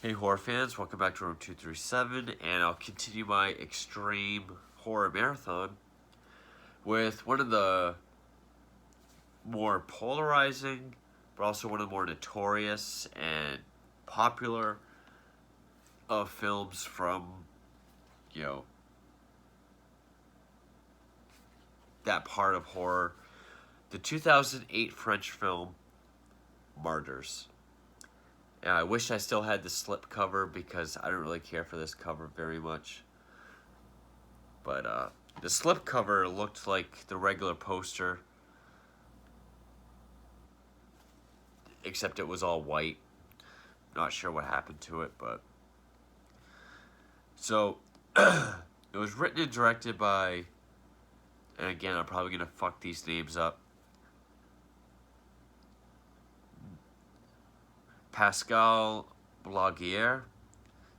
Hey horror fans, welcome back to Room 237, and I'll continue my extreme horror marathon with one of the more polarizing, but also one of the more notorious and popular of films from, you know, that part of horror. The 2008 French film, Martyrs. And I wish I still had the slip cover because I don't really care for this cover very much. But the slip cover looked like the regular poster, except it was all white. Not sure what happened to it, but so it was written and directed by, and again, I'm probably gonna fuck these names up. Pascal Blaguier,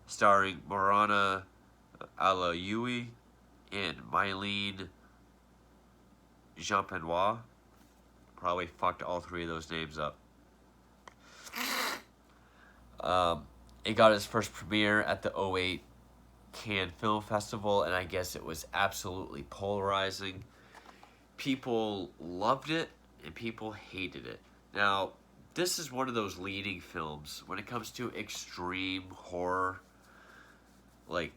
starring Morana Alaoui and Mylene Jean-Penois. Probably fucked all three of those names up. It got its first premiere at the '08 Cannes Film Festival, and I guess it was absolutely polarizing. People loved it, and people hated it. Now, this is one of those leading films when it comes to extreme horror. Like,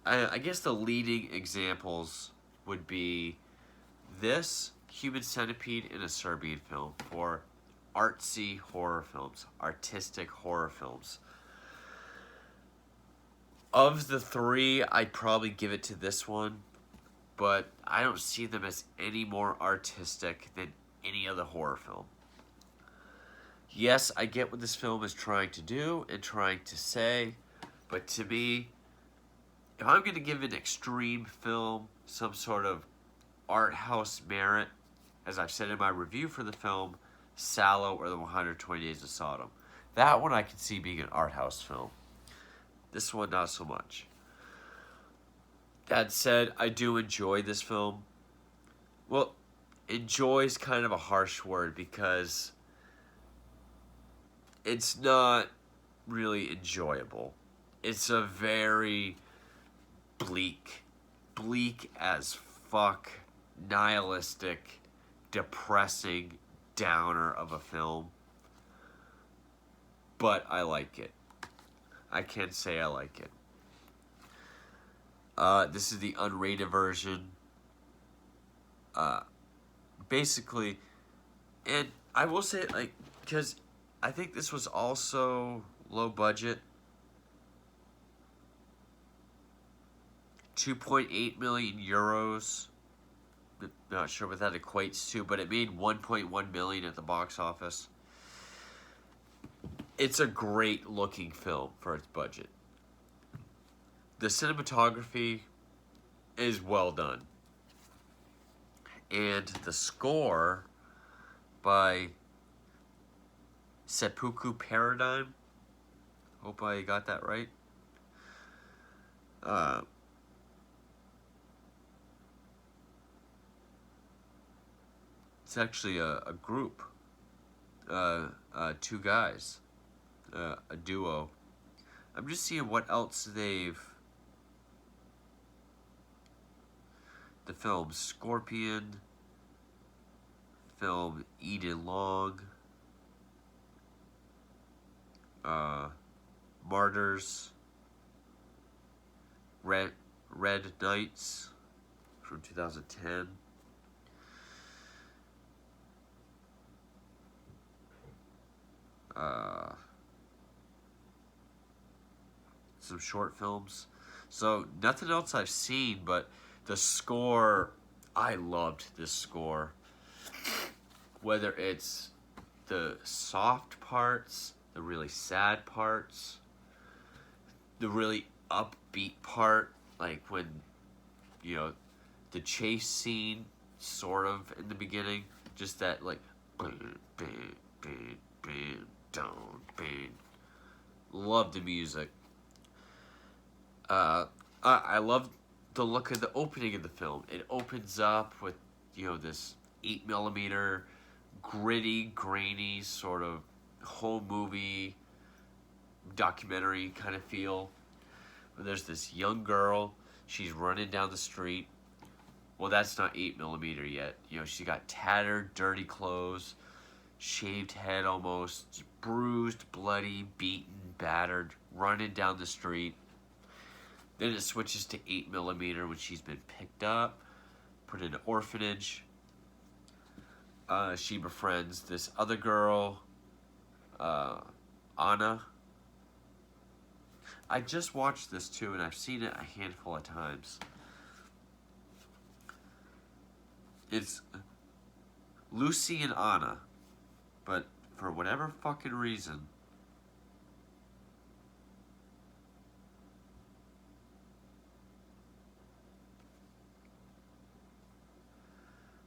I guess the leading examples would be this, Human Centipede, and a Serbian film for artsy horror films, artistic horror films. Of the three, I'd probably give it to this one, but I don't see them as any more artistic than any other horror film. Yes, I get what this film is trying to do and trying to say, but to me, if I'm going to give an extreme film some sort of art house merit, as I've said in my review for the film, Sallow or the 120 Days of Sodom. That one I can see being an art house film. This one, not so much. That said, I do enjoy this film. Well, enjoy is kind of a harsh word because it's not really enjoyable. It's a very bleak as fuck, nihilistic, depressing downer of a film. But I like it. I can say I like it. This is the unrated version. Basically, and I will say, like, because I think this was also low budget. 2.8 million euros. Not sure what that equates to, but it made 1.1 million at the box office. It's a great looking film for its budget. The cinematography is well done. And the score by Seppuku Paradigm. Hope I got that right. It's actually a group. Two guys. A duo. I'm just seeing what else they've... The film Scorpion, film Eden Long, Martyrs, Red Knights from 2010. Some short films. So nothing else I've seen, but the score, I loved this score. Whether it's the soft parts, the really sad parts, the really upbeat part, like when, you know, the chase scene, sort of, in the beginning, just that, like, love the music. I love the look of the opening of the film. It opens up with, you know, this 8mm gritty, grainy sort of home movie documentary kind of feel. Where there's this young girl, she's running down the street. Well, that's not 8mm yet. You know, she got tattered, dirty clothes, shaved head almost, bruised, bloody, beaten, battered, running down the street. Then it switches to 8mm when she's been picked up, put in an orphanage. She befriends this other girl, Anna. I just watched this too, and I've seen it a handful of times. It's Lucy and Anna, but for whatever fucking reason,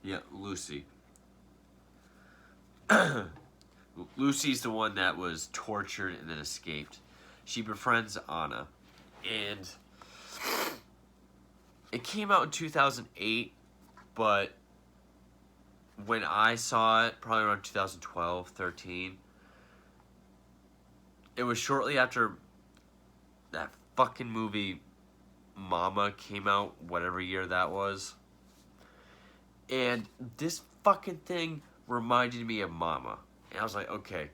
yeah, Lucy. Lucy's the one that was tortured and then escaped. She befriends Anna, and it came out in 2008, but when I saw it, probably around 2012, 13, it was shortly after that fucking movie Mama came out, whatever year that was. And this fucking thing reminded me of Mama. And I was like, okay,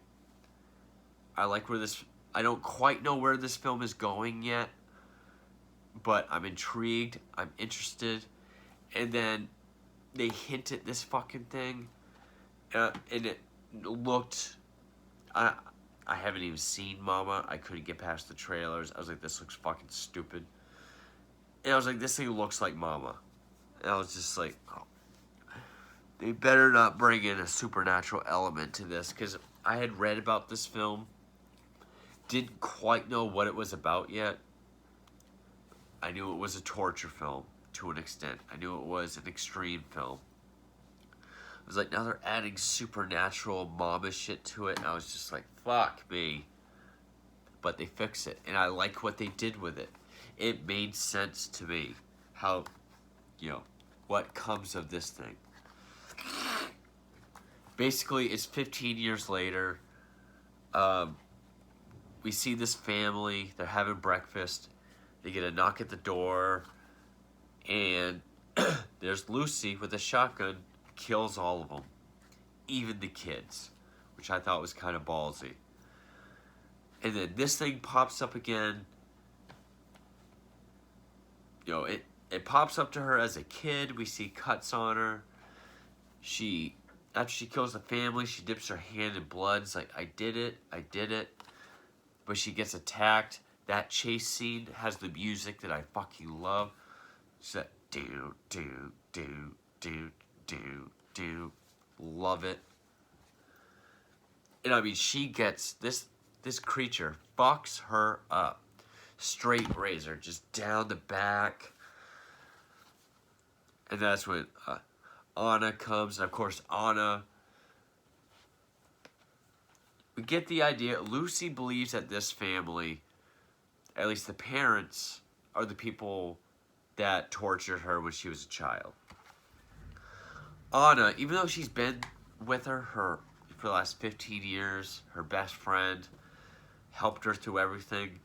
I like where this... I don't quite know where this film is going yet, but I'm intrigued, I'm interested. And then they hint at this fucking thing, and it looked... I haven't even seen Mama. I couldn't get past the trailers. I was like, this looks fucking stupid. And I was like, this thing looks like Mama. And I was just like, oh, they better not bring in a supernatural element to this, because I had read about this film, didn't quite know what it was about yet. I knew it was a torture film to an extent. I knew it was an extreme film. I was like, now they're adding supernatural mama shit to it, and I was just like, fuck me. But they fix it, and I like what they did with it. It made sense to me how, you know, what comes of this thing. Basically, it's 15 years later. We see this family. They're having breakfast. They get a knock at the door. And there's Lucy with a shotgun. Kills all of them. Even the kids. Which I thought was kind of ballsy. And then this thing pops up again. You know, it pops up to her as a kid. We see cuts on her. After she kills the family, she dips her hand in blood. It's like, I did it. But she gets attacked. That chase scene has the music that I fucking love. It's that do, do, do, do, do, do. Love it. And I mean, she gets, this creature fucks her up. Straight razor, just down the back. And that's when Anna comes. And of course, Anna... We get the idea. Lucy believes that this family, at least the parents, are the people that tortured her when she was a child. Anna, even though she's been with her for the last 15 years, her best friend, helped her through everything,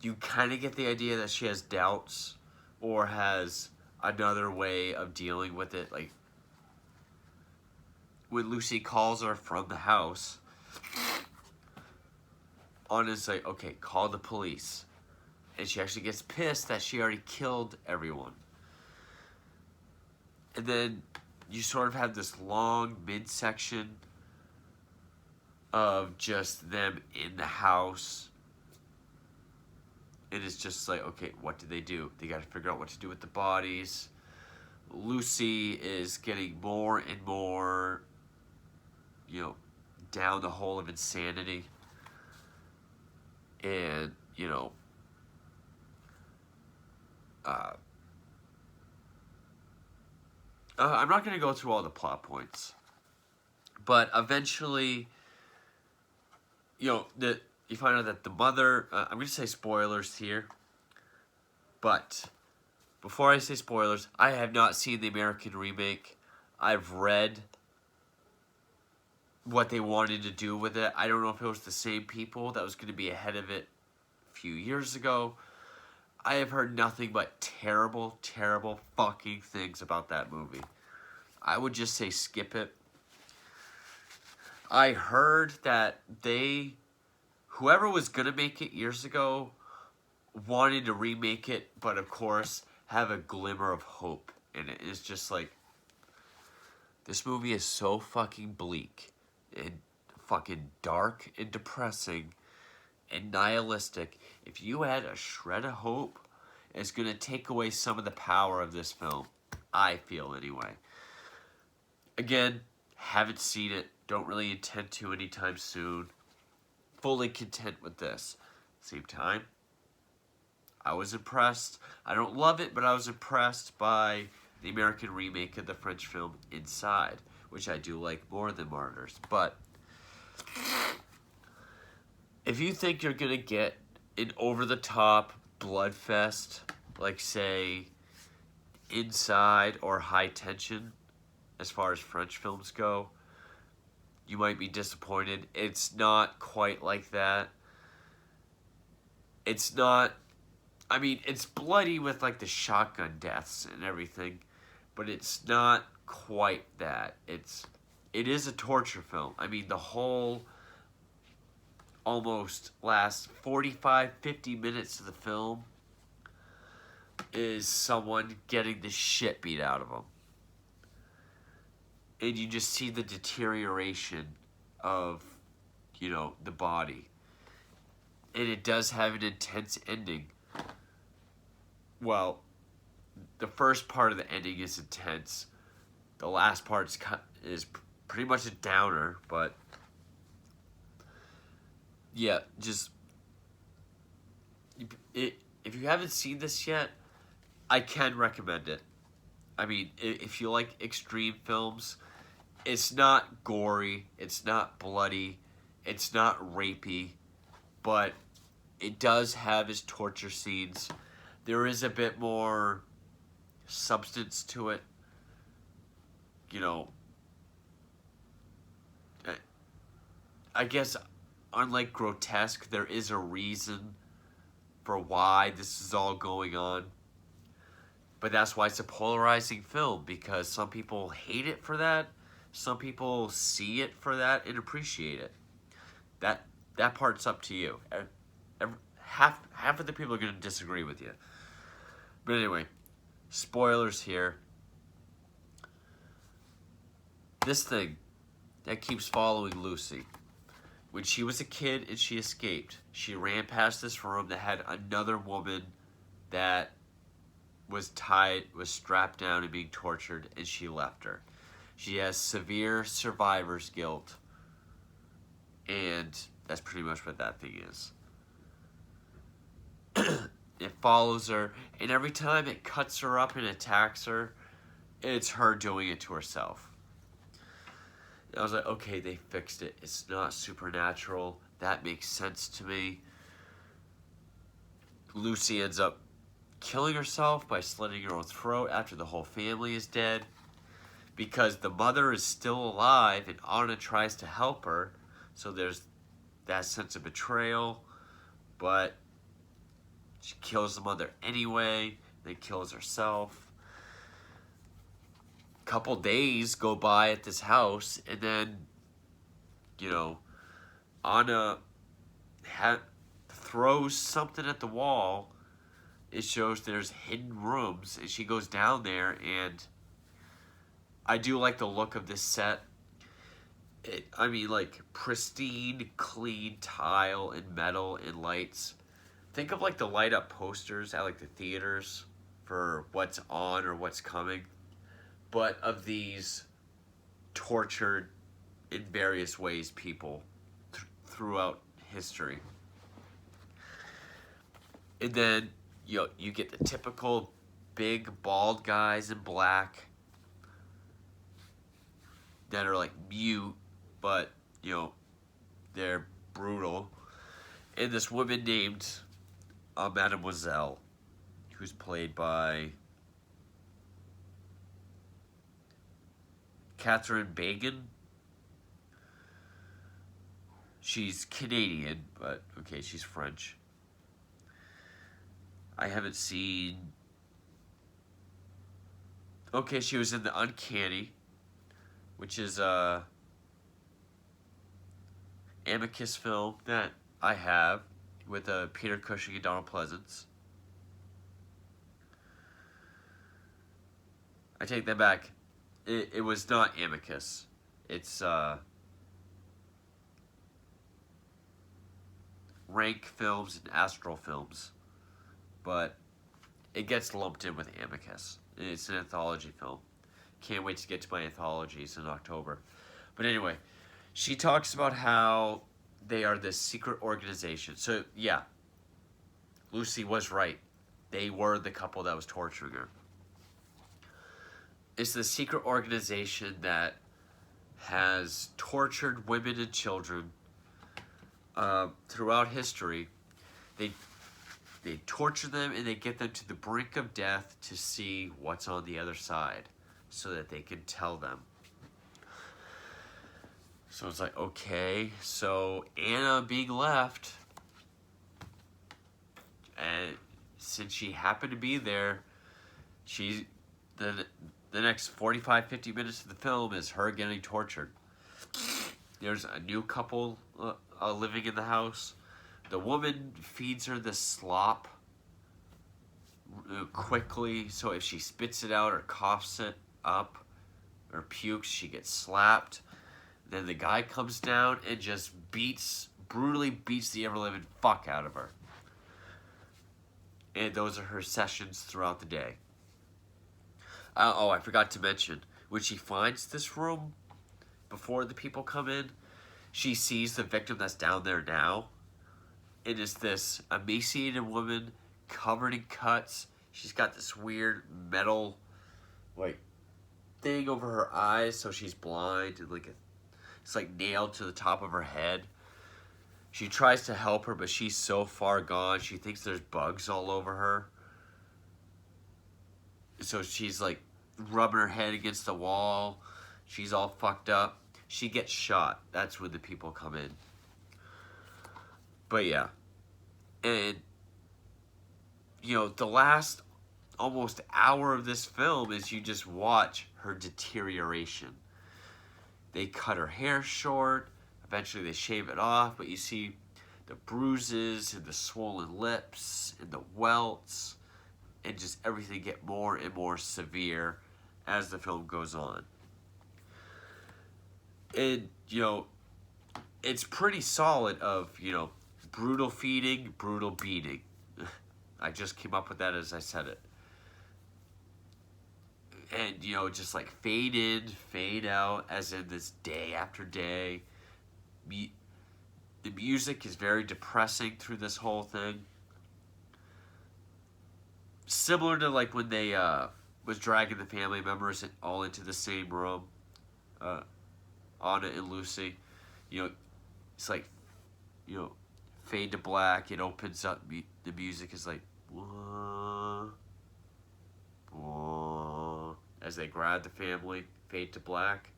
you kind of get the idea that she has doubts or has another way of dealing with it. Like, when Lucy calls her from the house, Anna's like, okay, call the police. And she actually gets pissed that she already killed everyone. And then you sort of have this long midsection of just them in the house. And it's just like, okay, what do? They got to figure out what to do with the bodies. Lucy is getting more and more, you know, down the hole of insanity. And, you know, I'm not going to go through all the plot points. But eventually, you know, you find out that the mother... I'm going to say spoilers here. But before I say spoilers, I have not seen the American remake. I've read what they wanted to do with it. I don't know if it was the same people that was going to be ahead of it a few years ago. I have heard nothing but terrible, terrible fucking things about that movie. I would just say skip it. I heard that whoever was going to make it years ago wanted to remake it, but of course have a glimmer of hope in it. It's just like, this movie is so fucking bleak and fucking dark and depressing and nihilistic. If you had a shred of hope, it's going to take away some of the power of this film. I feel anyway. Again, haven't seen it. Don't really intend to anytime soon. Fully content with this. Same time, I was impressed. I don't love it, but I was impressed by the American remake of the French film Inside, which I do like more than Martyrs. But if you think you're going to get an over-the-top blood fest, like, say, Inside or High Tension, as far as French films go, you might be disappointed. It's not quite like that. It's not... I mean, it's bloody with, like, the shotgun deaths and everything, but it's not quite that. It is a torture film. I mean, the whole almost last 45, 50 minutes of the film is someone getting the shit beat out of them. And you just see the deterioration of, you know, the body. And it does have an intense ending. Well, the first part of the ending is intense. The last part is pretty much a downer, but yeah, just if you haven't seen this yet, I can recommend it. I mean, if you like extreme films, it's not gory, it's not bloody, it's not rapey, but it does have its torture scenes. There is a bit more substance to it. You know, I guess unlike grotesque, there is a reason for why this is all going on. But that's why it's a polarizing film, because some people hate it for that. Some people see it for that and appreciate it. That part's up to you. Half of the people are going to disagree with you. But anyway, spoilers here. This thing that keeps following Lucy. When she was a kid and she escaped, she ran past this room that had another woman that was strapped down and being tortured, and she left her. She has severe survivor's guilt, and that's pretty much what that thing is. It follows her, and every time it cuts her up and attacks her, it's her doing it to herself. And I was like, okay, they fixed it. It's not supernatural. That makes sense to me. Lucy ends up killing herself by slitting her own throat after the whole family is dead, because the mother is still alive and Anna tries to help her, so there's that sense of betrayal, but she kills the mother anyway, then kills herself. A couple days go by at this house, and then, you know, Anna throws something at the wall. It shows there's hidden rooms, and she goes down there, and I do like the look of this set. I mean, like, pristine, clean tile and metal and lights. Think of, like, the light-up posters at, like, the theaters for what's on or what's coming, but of these tortured in various ways people throughout history. And then you get the typical big bald guys in black that are like mute, but they're brutal. And this woman named Mademoiselle, who's played by Catherine Bagan. She's Canadian, but okay, she's French. I haven't seen... Okay, she was in The Uncanny, which is a Amicus film that I have with Peter Cushing and Donald Pleasance. I take that back. It was not Amicus. It's Rank Films and Astral Films, but it gets lumped in with Amicus. It's an anthology film. Can't wait to get to my anthologies in October. But anyway, she talks about how they are this secret organization. So yeah, Lucy was right. They were the couple that was torturing her. It's the secret organization that has tortured women and children throughout history. They torture them and they get them to the brink of death to see what's on the other side so that they can tell them. So it's like, okay, so Anna being left, and since she happened to be there, the next 45, 50 minutes of the film is her getting tortured. There's a new couple living in the house. The woman feeds her this slop quickly, so if she spits it out or coughs it up or pukes, she gets slapped. Then the guy comes down and just brutally beats the ever-living fuck out of her. And those are her sessions throughout the day. Oh, I forgot to mention, when she finds this room, before the people come in, she sees the victim that's down there now. It is this emaciated woman covered in cuts. She's got this weird metal, like, thing over her eyes, so she's blind, and it's like nailed to the top of her head. She tries to help her, but she's so far gone. She thinks there's bugs all over her. So she's like rubbing her head against the wall. She's all fucked up. She gets shot. That's when the people come in. But yeah. And, you know, the last almost hour of this film is you just watch her deterioration. They cut her hair short. Eventually they shave it off, but you see the bruises and the swollen lips and the welts and just everything get more and more severe as the film goes on. And, you know, it's pretty solid of, you know, brutal feeding, brutal beating. I just came up with that as I said it. And, you know, just like fade in, fade out, as in this day after day. The music is very depressing through this whole thing. Similar to like when they was dragging the family members all into the same room. Anna and Lucy. You know, it's like, you know, fade to black. It opens up. The music is like, wah, wah, as they grab the family. Fade to black.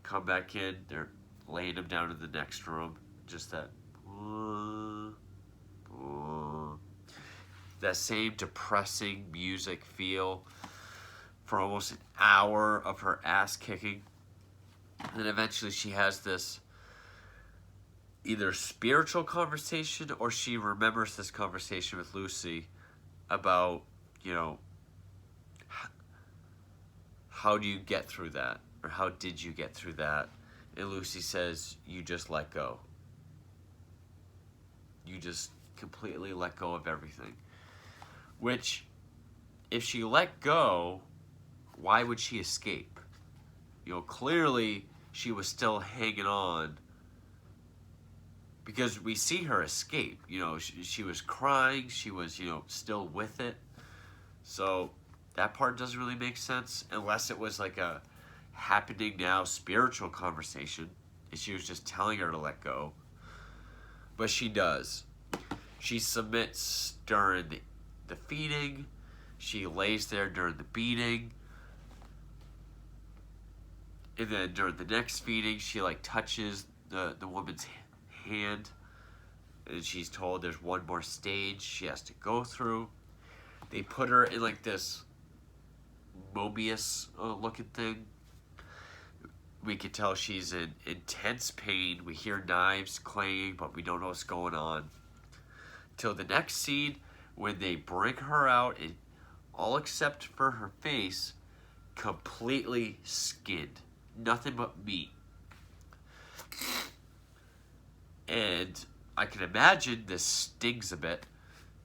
Come back in. They're laying them down in the next room. Just that. Wah, wah. That same depressing music feel for almost an hour of her ass kicking. And then eventually she has this either spiritual conversation or she remembers this conversation with Lucy about, you know, how do you get through that? Or how did you get through that? And Lucy says, you just let go. You just completely let go of everything. Which, if she let go, why would she escape? You know, clearly she was still hanging on because we see her escape. You know, she was crying. She was, you know, still with it. So that part doesn't really make sense unless it was like a happening now spiritual conversation and she was just telling her to let go. But she does. She submits during the feeding. She lays there during the beating. And then during the next feeding, she like touches the woman's hand. And she's told there's one more stage she has to go through. They put her in like this Mobius looking thing. We can tell she's in intense pain. We hear knives clanging, but we don't know what's going on. Till the next scene when they bring her out, and all except for her face, completely skinned. Nothing but meat. And I can imagine this stings a bit.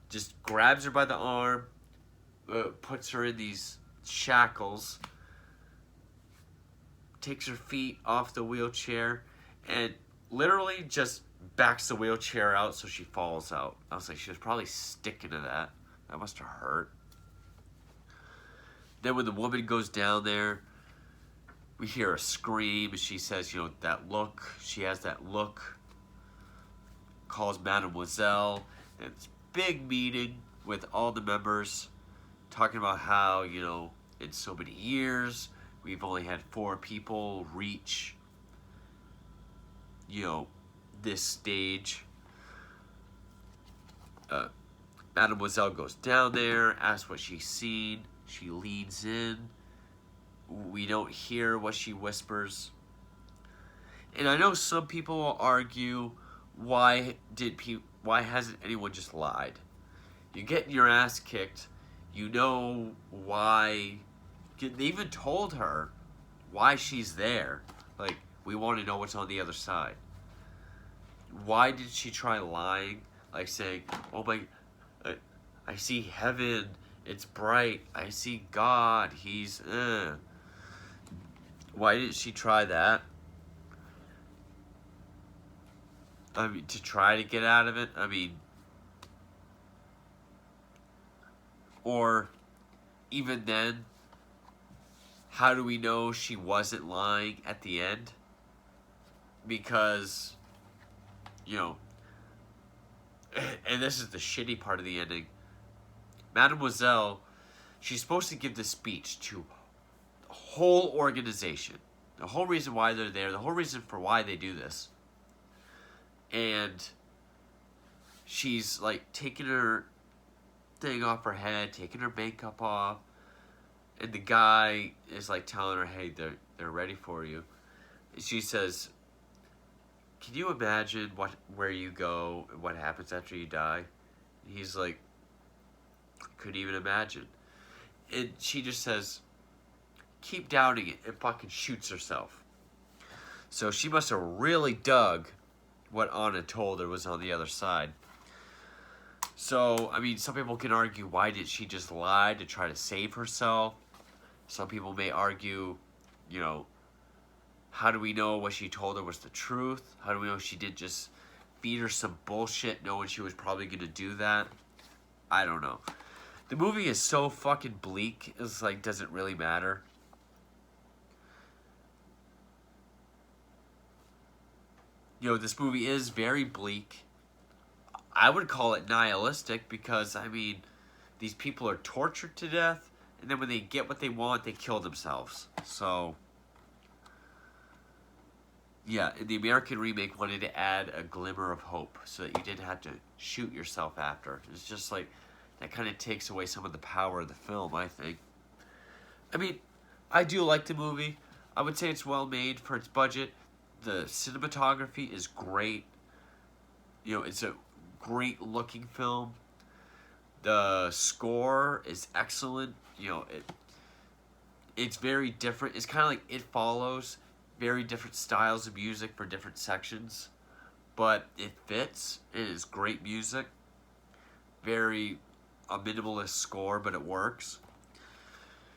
Just grabs her by the arm, puts her in these shackles, takes her feet off the wheelchair, and literally just backs the wheelchair out so she falls out. I was like, she was probably sticking to that. That must have hurt. Then when the woman goes down there, we hear a scream, and she says, you know, that look. She has that look. Calls Mademoiselle. And it's a big meeting with all the members, talking about how, you know, in so many years, we've only had 4 people reach, you know, this stage. Mademoiselle goes down there, asks what she's seen. She leans in. We don't hear what she whispers. And I know some people will argue, why hasn't anyone just lied? You're getting your ass kicked. You know why. They even told her why she's there. Like, we want to know what's on the other side. Why did she try lying? Like saying, oh my, I see heaven. It's bright. I see God. He's, Why did she try that? I mean, to try to get out of it? I mean, or even then, how do we know she wasn't lying at the end? Because, you know, and this is the shitty part of the ending, Mademoiselle, she's supposed to give this speech to the whole organization. The whole reason why they're there, the whole reason for why they do this. And she's like taking her thing off her head, taking her makeup off. And the guy is like telling her, hey, they're ready for you. And she says, can you imagine where you go and what happens after you die? And he's like, couldn't even imagine. And she just says, keep doubting it, and fucking shoots herself. So she must have really dug what Anna told her was on the other side. So, I mean, some people can argue, why did she just lie to try to save herself? Some people may argue, you know, how do we know what she told her was the truth? How do we know she did just feed her some bullshit knowing she was probably going to do that? I don't know. The movie is so fucking bleak, it's like, doesn't really matter. You know, this movie is very bleak. I would call it nihilistic because, I mean, these people are tortured to death, and then when they get what they want, they kill themselves. So, yeah, the American remake wanted to add a glimmer of hope so that you didn't have to shoot yourself after. It's just like, that kind of takes away some of the power of the film, I think. I mean, I do like the movie. I would say it's well made for its budget. The cinematography is great. You know, it's a great looking film. The score is excellent. You know, it's very different. It's kind of like It Follows. Very different styles of music for different sections. But it fits. It is great music. Very a minimalist score, but it works.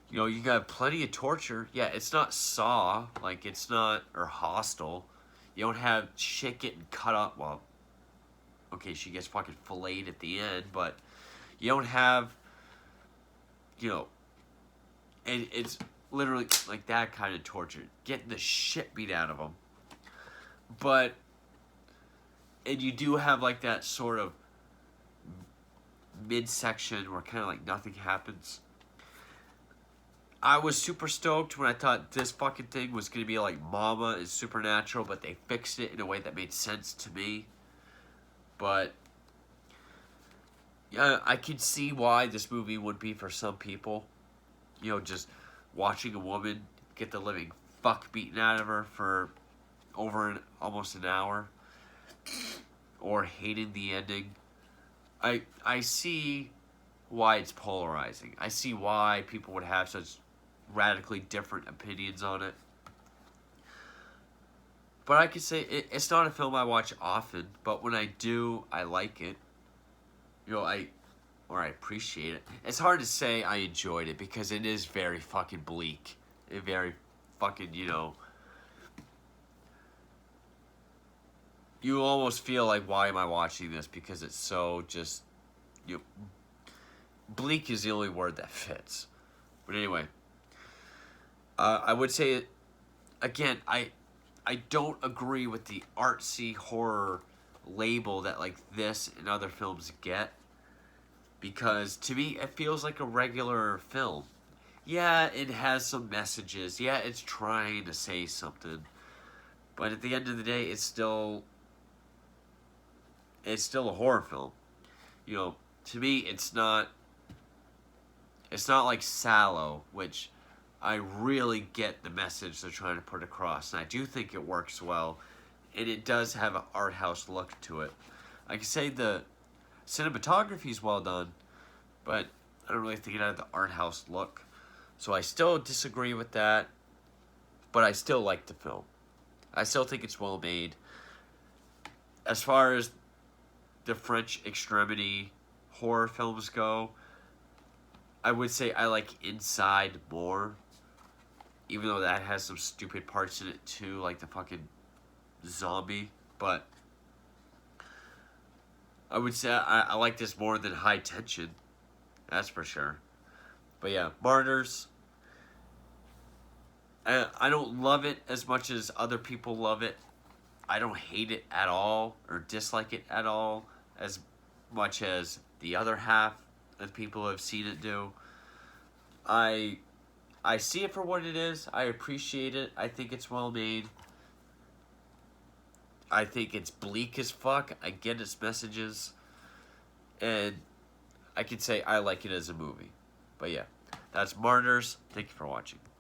You know, you got plenty of torture. Yeah, it's not Saw. Like, it's not, or Hostel. You don't have shit getting cut up. Well, okay, she gets fucking filleted at the end, but you don't have, you know, it's literally like that kind of torture. Getting the shit beat out of them. But, and you do have like that sort of midsection where kind of like nothing happens. I was super stoked when I thought this fucking thing was going to be like Mama and Supernatural, but they fixed it in a way that made sense to me. But yeah, I can see why this movie would be for some people. You know, just watching a woman get the living fuck beaten out of her for almost an hour, or hating the ending. I see why it's polarizing. I see why people would have such radically different opinions on it. But I could say it's not a film I watch often, but when I do, I like it. You know, I appreciate it. It's hard to say I enjoyed it because it is very fucking bleak. It very fucking, you almost feel like, why am I watching this? Because it's so just, you bleak is the only word that fits. But anyway, I would say, again, I don't agree with the artsy horror label that like this and other films get, because to me it feels like a regular film. Yeah, it has some messages. Yeah, it's trying to say something. But at the end of the day, it's still a horror film. You know, to me it's not like Sallow, which I really get the message they're trying to put across, and I do think it works well, and it does have an art house look to it. I can say the cinematography is well done, but I don't really think it had the art house look. So I still disagree with that, but I still like the film. I still think it's well made. As far as the French extremity horror films go, I would say I like Inside more, even though that has some stupid parts in it too, like the fucking zombie. But I would say I like this more than High Tension. That's for sure. But yeah, Martyrs. I don't love it as much as other people love it. I don't hate it at all or dislike it at all as much as the other half of people who have seen it do. I I see it for what it is. I appreciate it. I think it's well made. I think it's bleak as fuck. I get its messages. And I can say I like it as a movie. But yeah, that's Martyrs. Thank you for watching.